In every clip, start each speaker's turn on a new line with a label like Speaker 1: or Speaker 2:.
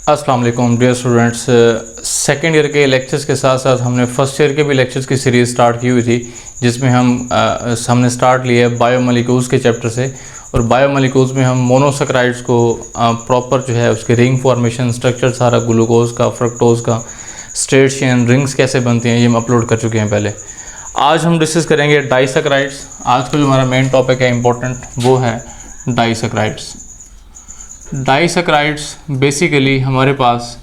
Speaker 1: अस्सलाम वालेकुम dear students. Second year के लेक्चर्स के साथ साथ हमने फर्स्ट ईयर के भी लेक्चर्स की सीरीज़ स्टार्ट की हुई थी, जिसमें हमने स्टार्ट लिया है बायोमोलिक्यूल्स के चैप्टर से। और बायोमोलिक्यूल्स में हम मोनोसैकेराइड्स को प्रॉपर जो है उसके रिंग फॉर्मेशन, स्ट्रक्चर सारा, ग्लूकोज का, फ्रक्टोज का, स्ट्रेट चेन रिंग्स कैसे बनती हैं, ये हम अपलोड कर चुके हैं पहले। आज हम डिस्कस करेंगे डाइसैकेराइड्स। आज का जो हमारा मेन टॉपिक है इम्पोर्टेंट, वो है डाइसैकेराइड्स। डाइसैकेराइड्स बेसिकली हमारे पास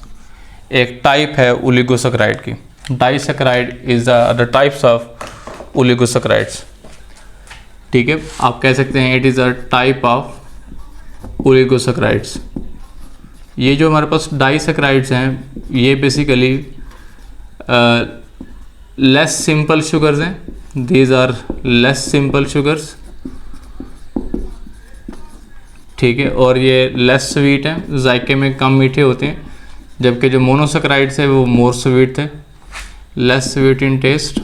Speaker 1: एक टाइप है ओलिगोसैकेराइड की। Disaccharide is the types of oligosaccharides. ठीक है, आप कह सकते हैं it is a type of oligosaccharides. ये जो हमारे पास डाइसैकेराइड्स हैं, ये बेसिकली लेस सिंपल शुगर्स हैं। These are less simple sugars, ठीक है, और ये लेस स्वीट हैं, जायके में कम मीठे होते हैं, जबकि जो मोनोसैकेराइड्स है वो मोर स्वीट थे, लेस स्वीट इन टेस्ट,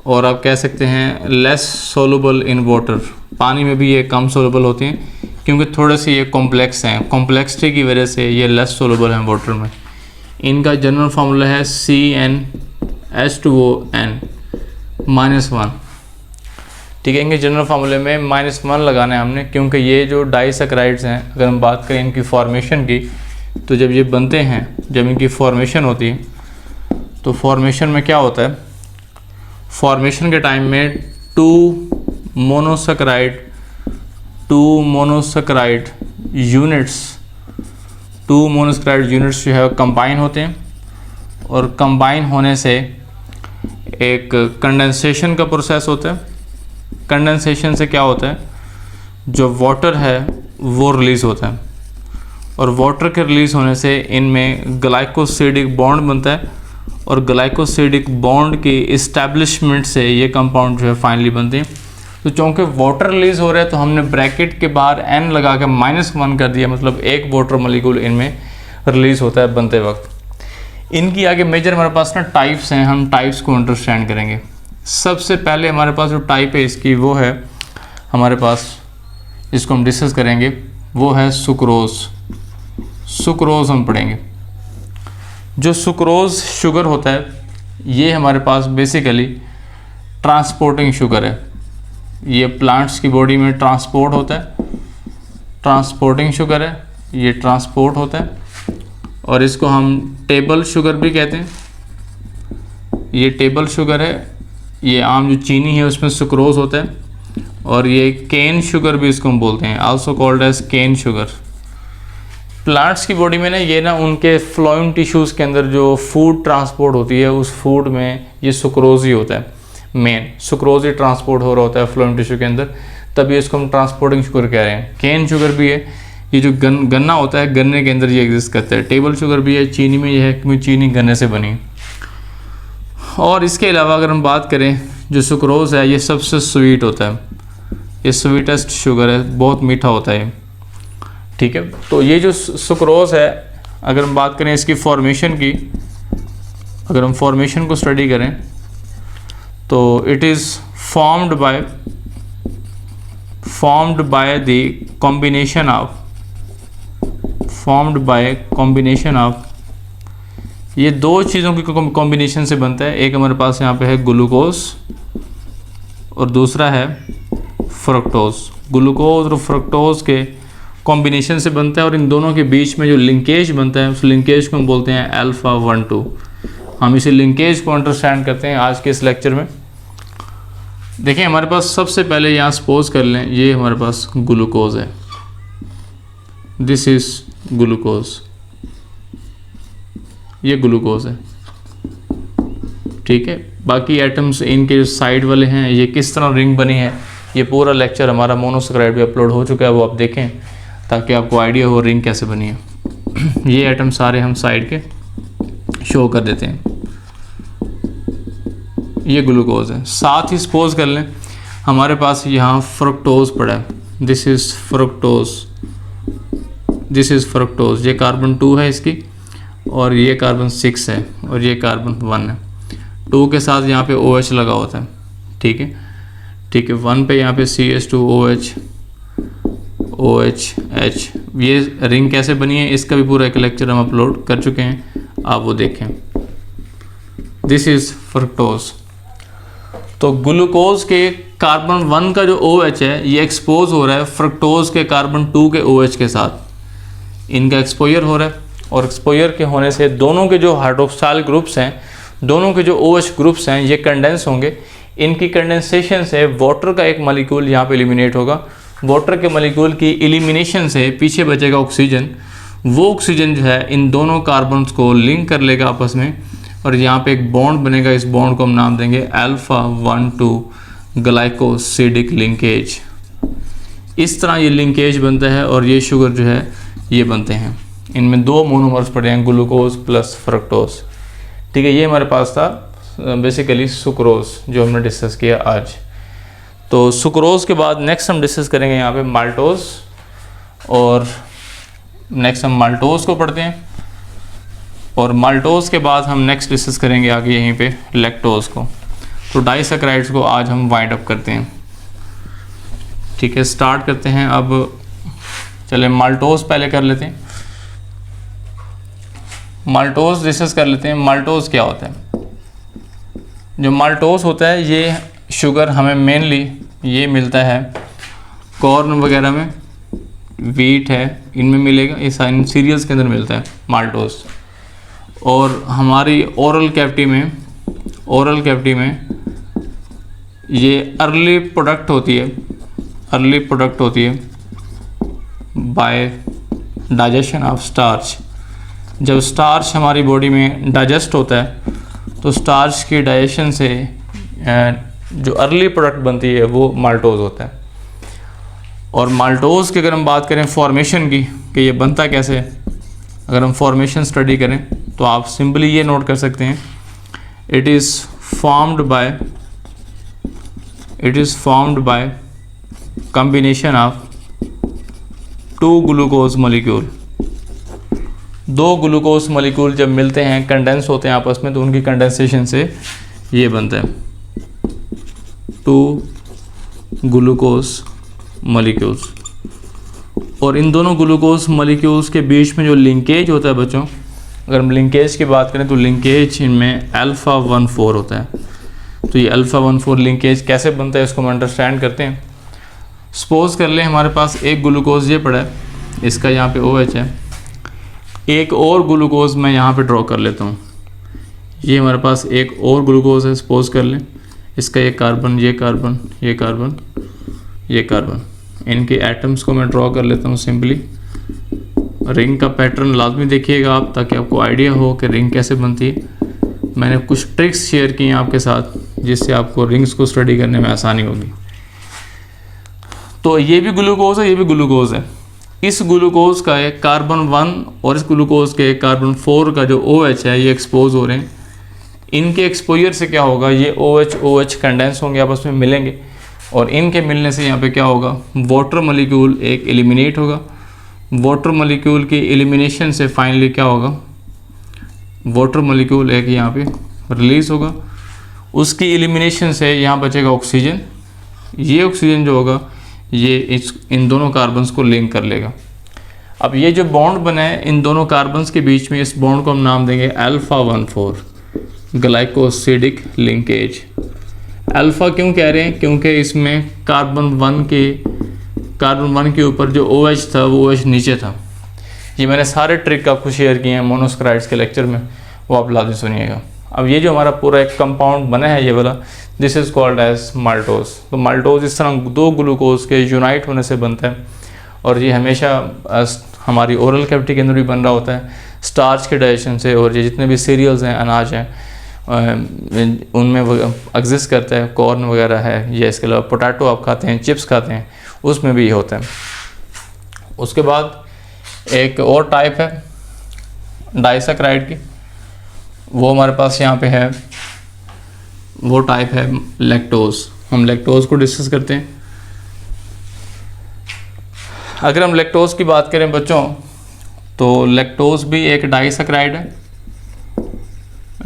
Speaker 1: और आप कह सकते हैं लेस सोलुबल इन वाटर। पानी में भी ये कम सोलुबल होते हैं क्योंकि थोड़े से ये कॉम्प्लेक्स हैं, कॉम्प्लेक्सिटी की वजह से ये लेस सोलुबल हैं वाटर में। इनका जनरल फार्मूला है CnH2ON -1। ठीक है, इनके जनरल फार्मूले में -1 लगाना है हमने, क्योंकि ये जो डाइसैकेराइड्स हैं, अगर हम बात करें इनकी फॉर्मेशन की, तो जब ये बनते हैं, जब इनकी फॉर्मेशन होती है, तो फॉर्मेशन में क्या होता है, फॉर्मेशन के टाइम में टू मोनोसैकेराइड यूनिट्स जो है कंबाइन होते हैं, और कंबाइन होने से एक कंडेंसेशन का प्रोसेस होता है। कंडेंसेशन से क्या होता है, जो वाटर है वो रिलीज़ होता है, और वाटर के रिलीज़ होने से इनमें ग्लाइकोसिडिक बॉन्ड बनता है, और ग्लाइकोसिडिक बॉन्ड की इस्टेब्लिशमेंट से ये कंपाउंड जो है फाइनली बनते हैं। तो चूँकि वाटर रिलीज़ हो रहा है, तो हमने ब्रैकेट के बाहर n लगा के -1 कर दिया, मतलब एक वाटर मॉलिक्यूल इनमें रिलीज़ होता है बनते वक्त। इनकी आगे मेजर हमारे पास ना टाइप्स हैं, हम टाइप्स को अंडरस्टैंड करेंगे। सबसे पहले हमारे पास जो टाइप है इसकी, वो है हमारे पास, इसको हम डिस्कस करेंगे, वो है सुक्रोज। सुक्रोज हम पढ़ेंगे। जो सुक्रोज शुगर होता है, ये हमारे पास बेसिकली ट्रांसपोर्टिंग शुगर है। ये प्लांट्स की बॉडी में ट्रांसपोर्ट होता है, ट्रांसपोर्टिंग शुगर है, ये ट्रांसपोर्ट होता है, और इसको हम टेबल शुगर भी कहते हैं। ये टेबल शुगर है। ये आम जो चीनी है उसमें सुक्रोज होता है, और ये केन शुगर भी इसको हम बोलते हैं, also called as cane sugar. Plants की बॉडी में ना, ये ना उनके फ्लोएम टिश्यूज़ के अंदर जो फूड ट्रांसपोर्ट होती है, उस फूड में ये सुक्रोज ही होता है। मेन सुक्रोज ही ट्रांसपोर्ट हो रहा होता है फ्लोएम टिश्यू के अंदर, तभी इसको हम ट्रांसपोर्टिंग शुगर कह रहे हैं। केन शुगर भी है, ये जो गन्ना होता है, गन्ने के अंदर ये एग्जिस्ट करता है। टेबल शुगर भी है, चीनी में ये है कि चीनी गन्ने से बनी। और इसके अलावा अगर हम बात करें, जो सुक्रोज है ये सबसे स्वीट होता है, ये स्वीटेस्ट शुगर है, बहुत मीठा होता है। ठीक है, तो ये जो सुक्रोज है, अगर हम बात करें इसकी फॉर्मेशन की, अगर हम फॉर्मेशन को स्टडी करें, तो it is formed by the combination of ये दो चीज़ों की कॉम्बिनेशन से बनता है। एक हमारे पास यहाँ पे है ग्लूकोज, और दूसरा है फ्रक्टोज। ग्लूकोज और फ्रक्टोज के कॉम्बिनेशन से बनता है, और इन दोनों के बीच में जो लिंकेज बनता है, उस लिंकेज को हम बोलते हैं अल्फा 1,2। हम इसी लिंकेज को अंडरस्टैंड करते हैं आज के इस लेक्चर में। देखिए, हमारे पास सबसे पहले यहाँ सपोज कर लें, ये हमारे पास ग्लूकोज है, दिस इज़ ग्लूकोज, ये ग्लूकोज है। ठीक है, बाकी एटम्स इनके जो साइड वाले हैं, ये किस तरह रिंग बनी है, ये पूरा लेक्चर हमारा मोनोसैकेराइड पे अपलोड हो चुका है, वो आप देखें ताकि आपको आइडिया हो रिंग कैसे बनी है। ये एटम सारे हम साइड के शो कर देते हैं। ये ग्लूकोज है। साथ ही सपोज कर लें हमारे पास यहाँ फ्रक्टोज पड़ा है, दिस इज़ फ्रक्टोज। ये कार्बन 2 है इसकी, और ये कार्बन 6 है, और ये कार्बन 1 है। 2 के साथ यहाँ पे OH लगा होता है। ठीक है, 1 पे यहाँ पे CH2OH OH। ये रिंग कैसे बनी है इसका भी पूरा एक लेक्चर हम अपलोड कर चुके हैं, आप वो देखें। This is fructose. तो ग्लूकोज के कार्बन 1 का जो OH है ये एक्सपोज हो रहा है फ्रक्टोज के कार्बन 2 के OH के साथ, इनका एक्सपोजर हो रहा है। और एक्सपोजर के होने से दोनों के जो हाइड्रोक्साइल ग्रुप्स हैं, दोनों के जो OH ग्रुप्स हैं ये कंडेंस होंगे। इनकी कंडेंसेशन से वाटर का एक मॉलिक्यूल यहाँ पे एलिमिनेट होगा। वाटर के मॉलिक्यूल की एलिमिनेशन से पीछे बचेगा ऑक्सीजन। वो ऑक्सीजन जो है इन दोनों कार्बन्स को लिंक कर लेगा आपस में, और यहाँ पे एक बॉन्ड बनेगा। इस बॉन्ड को हम नाम देंगे α1,2 ग्लाइकोसिडिक लिंकेज। इस तरह ये लिंकेज बनता है और ये शुगर जो है ये बनते हैं। इनमें 2 मोनोमर्स पड़े हैं, ग्लूकोज प्लस फ्रक्टोज। ठीक है, ये हमारे पास था बेसिकली सुक्रोज जो हमने डिस्कस किया आज। तो सुक्रोज के बाद नेक्स्ट हम डिस्कस करेंगे यहाँ पे माल्टोज, और नेक्स्ट हम माल्टोज को पढ़ते हैं, और माल्टोज के बाद हम नेक्स्ट डिस्कस करेंगे आगे यहीं पे लैक्टोज को। तो डाइसैकराइड्स को आज हम वाइंड अप करते हैं। ठीक है, स्टार्ट करते हैं। अब चले माल्टोज पहले कर लेते हैं। माल्टोज डिस्कस कर लेते हैं। माल्टोज क्या होता है? जो माल्टोज होता है ये शुगर हमें मेनली ये मिलता है कॉर्न वगैरह में, वीट है, इनमें मिलेगा। ये साइन सीरियल्स के अंदर मिलता है माल्टोज। और हमारी ओरल कैविटी में ये अर्ली प्रोडक्ट होती है बाय डाइजेशन ऑफ स्टार्च। जब स्टार्च हमारी बॉडी में डाइजेस्ट होता है तो स्टार्च की डाइजेशन से जो अर्ली प्रोडक्ट बनती है वो माल्टोज होता है। और माल्टोज की अगर हम बात करें फॉर्मेशन की कि ये बनता कैसे है, अगर हम फॉर्मेशन स्टडी करें तो आप सिंपली ये नोट कर सकते हैं, it is formed by combination of 2 glucose molecule. 2 glucose molecule जब मिलते हैं, कंडेंस होते हैं आपस में, तो उनकी कंडेंसेशन से ये बनता है 2 ग्लूकोज मॉलिक्यूल्स। और इन दोनों ग्लूकोज मॉलिक्यूल्स के बीच में जो लिंकेज होता है बच्चों, अगर हम लिंकेज की बात करें तो लिंकेज इनमें α1,4 होता है। तो ये α1,4 लिंकेज कैसे बनता है इसको हम अंडरस्टैंड करते हैं। सपोज कर लें हमारे पास एक ग्लूकोज ये पड़ा है, इसका यहाँ पे OH है। एक और ग्लूकोज मैं यहाँ पे ड्रॉ कर लेता हूँ। ये हमारे पास एक और ग्लूकोज है, सपोज कर लें, इसका ये कार्बन, ये कार्बन, ये कार्बन, ये कार्बन, इनके एटम्स को मैं ड्रॉ कर लेता हूँ सिंपली। रिंग का पैटर्न लाजमी देखिएगा आप, ताकि आपको आइडिया हो कि रिंग कैसे बनती है। मैंने कुछ ट्रिक्स शेयर की हैं आपके साथ जिससे आपको रिंग्स को स्टडी करने में आसानी होगी। तो ये भी ग्लूकोज है, ये भी ग्लूकोज है। इस ग्लूकोज का एक कार्बन 1 और इस ग्लूकोज के कार्बन 4 का जो OH है ये एक्सपोज हो रहे हैं। इनके एक्सपोजर से क्या होगा, ये OH कंडेंस होंगे, आपस में मिलेंगे, और इनके मिलने से यहाँ पे क्या होगा, वाटर मॉलिक्यूल एक एलिमिनेट होगा। वाटर मॉलिक्यूल की एलिमिनेशन से फाइनली क्या होगा, वाटर मॉलिक्यूल एक यहाँ पे रिलीज़ होगा। उसकी एलिमिनेशन से यहाँ बचेगा ऑक्सीजन। ये ऑक्सीजन जो होगा ये इन दोनों कार्बन्स को लिंक कर लेगा। अब ये जो बॉन्ड बना है इन दोनों कार्बन्स के बीच में, इस बॉन्ड को हम नाम देंगे α1,4 ग्लाइकोसिडिक लिंकेज। अल्फ़ा क्यों कह रहे हैं, क्योंकि इसमें कार्बन 1 के ऊपर जो OH था वो OH नीचे था। ये मैंने सारे ट्रिक आपको शेयर किए हैं मोनोस्क्राइड्स के लेक्चर में, वो आप लाजमी सुनिएगा। अब ये जो हमारा पूरा एक कंपाउंड बना है ये वाला, this is called as maltose. तो माल्टोज इस तरह 2 ग्लूकोज के यूनाइट होने से बनता है, और ये हमेशा हमारी ओरल कैविटी के अंदर भी बन रहा होता है स्टार्च के डाइजेशन से। और ये जितने भी सीरियल्स हैं, अनाज हैं, उनमें एग्जिस्ट करता है, कॉर्न वगैरह है, या इसके अलावा पोटैटो आप खाते हैं, चिप्स खाते हैं, उसमें भी ये होता है। उसके बाद एक और टाइप है डाइसैकराइड की, वो हमारे पास यहाँ पे है, वो टाइप है लैक्टोज। हम लैक्टोज को डिस्कस करते हैं। अगर हम लैक्टोज की बात करें बच्चों, तो लैक्टोज भी एक डाइसैकराइड है।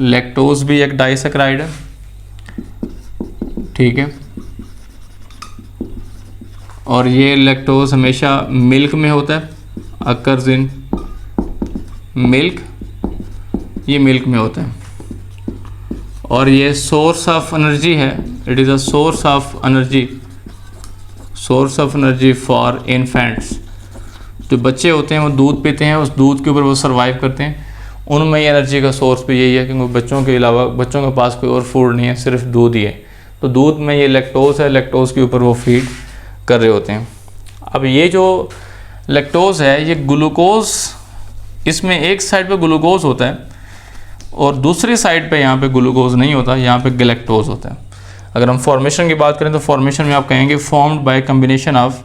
Speaker 1: लैक्टोज भी एक डाइसैकराइड है, ठीक है। और ये लैक्टोज हमेशा मिल्क में होता है, अकर्स इन मिल्क, ये मिल्क में होता है। और ये सोर्स ऑफ एनर्जी है, it is a source of energy for infants. जो बच्चे होते हैं वो दूध पीते हैं, उस दूध के ऊपर वो सर्वाइव करते हैं, उनमें ये एनर्जी का सोर्स भी यही है, क्योंकि बच्चों के अलावा बच्चों के पास कोई और फूड नहीं है, सिर्फ दूध ही है। तो दूध में ये लैक्टोज है, लैक्टोज के ऊपर वो फीड कर रहे होते हैं। अब ये जो लैक्टोज है ये ग्लूकोज, इसमें एक साइड पे ग्लूकोज होता है और दूसरी साइड पे यहाँ पे ग्लूकोज नहीं होता, यहाँ पे गैलेक्टोज होता है। अगर हम फॉर्मेशन की बात करें तो फॉर्मेशन में आप कहेंगे formed by combination of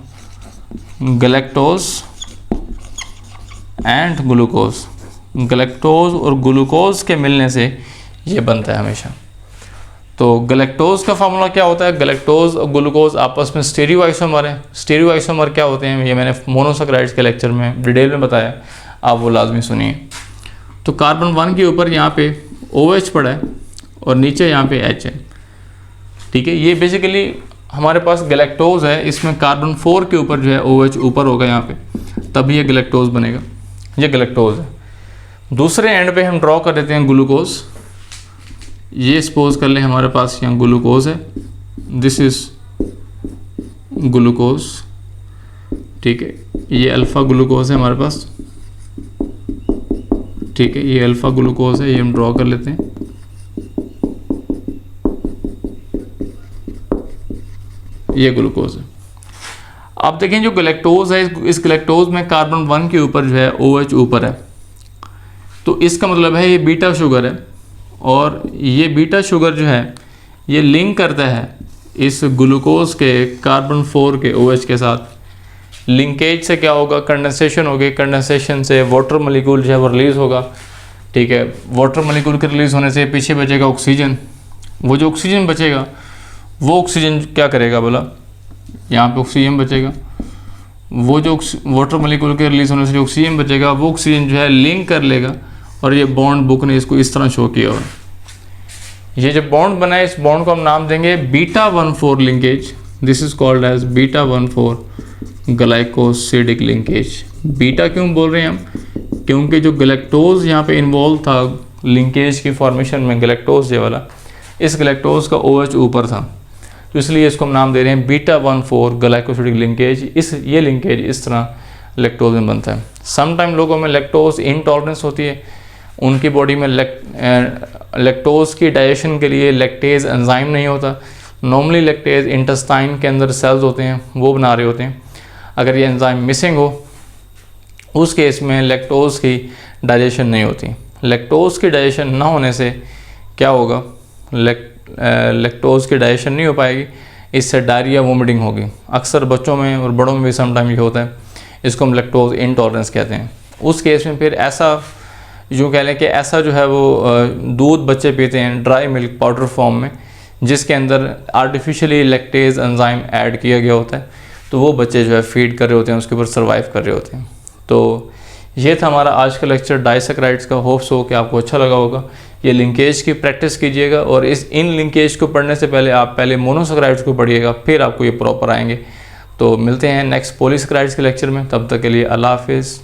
Speaker 1: galactose and glucose. Galactose और ग्लूकोज के मिलने से ये बनता है हमेशा। तो गैलेक्टोज का फार्मूला क्या होता है? गैलेक्टोज और ग्लूकोज आपस में स्टीरियो आइसोमर है। स्टीरियो आइसोमर क्या होते हैं ये मैंने मोनोसैकेराइड्स के लेक्चर में डिटेल में बताया, आप वो लाजमी सुनिए। तो कार्बन 1 के ऊपर यहाँ पे OH पड़ा है और नीचे यहाँ पे H है, ठीक है। ये बेसिकली हमारे पास गैलेक्टोज है, इसमें कार्बन 4 के ऊपर जो है OH ऊपर होगा यहाँ पे, तभी ये गैलेक्टोज बनेगा। ये गैलेक्टोज है। दूसरे एंड पे हम ड्रॉ कर देते हैं ग्लूकोज। ये सपोज कर ले हमारे पास यहाँ ग्लूकोज है, दिस इज ग्लूकोज, ठीक है। ये अल्फ़ा ग्लूकोज है हमारे पास, ठीक है। ये अल्फ़ा ग्लूकोज है, ये हम ड्रॉ कर लेते हैं। ये ग्लूकोज है। आप देखें जो गैलेक्टोज है, इस गैलेक्टोज में कार्बन 1 के ऊपर जो है OH ऊपर है, तो इसका मतलब है ये बीटा शुगर है। और ये बीटा शुगर जो है ये लिंक करता है इस ग्लूकोज के कार्बन 4 के OH के साथ। लिंकेज से क्या होगा? कंडेंसेशन होगी, कंडेंसेशन से वाटर मॉलिक्यूल जो है वो रिलीज़ होगा, ठीक है। वाटर मॉलिक्यूल के रिलीज़ होने से पीछे बचेगा ऑक्सीजन। वो जो ऑक्सीजन बचेगा वो ऑक्सीजन क्या करेगा बोला, यहाँ पे ऑक्सीजन बचेगा। वो जो वाटर मॉलिक्यूल के रिलीज़ होने से जो ऑक्सीजन बचेगा वो ऑक्सीजन जो है लिंक कर लेगा, और ये बॉन्ड बुक ने इसको इस तरह शो किया हुआ। ये जो बॉन्ड बना है इस बॉन्ड को हम नाम देंगे β14 linkage. This is called as β14 glycosidic linkage. Beta क्यों बोल रहे हैं हम? क्योंकि जो गैलेक्टोज यहाँ पे इन्वॉल्व था लिंकेज की फॉर्मेशन में, गैलेक्टोज ये वाला, इस गैलेक्टोज का OH ऊपर था, तो इसलिए इसको हम नाम दे रहे हैं β14 ग्लाइकोसिडिक लिंकेज। ये लिंकेज इस तरह लैक्टोज में बनता है। सम टाइम लोगों में लैक्टोज इनटॉलरेंस होती है, उनकी बॉडी में लैक्टोज की डाइजेशन के लिए लैक्टेज एंजाइम नहीं होता। नॉर्मली लैक्टेज इंटेस्टाइन के अंदर सेल्स होते हैं वो बना रहे होते हैं। अगर ये एंजाइम मिसिंग हो उस केस में लैक्टोज की डाइजेशन नहीं होती। लैक्टोज की डाइजेशन ना होने से क्या होगा? लैक्टोज की डाइजेशन नहीं हो पाएगी, इससे डायरिया वोमिटिंग होगी। अक्सर बच्चों में और बड़ों में भी समटाइम ये होता है, इसको हम लैक्टोज इनटॉलरेंस कहते हैं। उस केस में फिर ऐसा यूँ कह लें कि ऐसा जो है वो दूध बच्चे पीते हैं ड्राई मिल्क पाउडर फॉर्म में, जिसके अंदर आर्टिफिशियली लैक्टेज एंजाइम ऐड किया गया होता है, तो वो बच्चे जो है फीड कर रहे होते हैं, उसके ऊपर सर्वाइव कर रहे होते हैं। तो ये था हमारा आज का लेक्चर डाइसैकेराइड्स का। होप्स हो कि आपको अच्छा लगा होगा। ये लिंकेज की प्रैक्टिस कीजिएगा, और इन लिंकेज को पढ़ने से पहले आप पहले मोनोसैकेराइड्स को पढ़िएगा, फिर आपको ये प्रॉपर आएंगे। तो मिलते हैं नेक्स्ट पॉलीसैकेराइड्स के लेक्चर में, तब तक के लिए अल्लाह हाफिज़।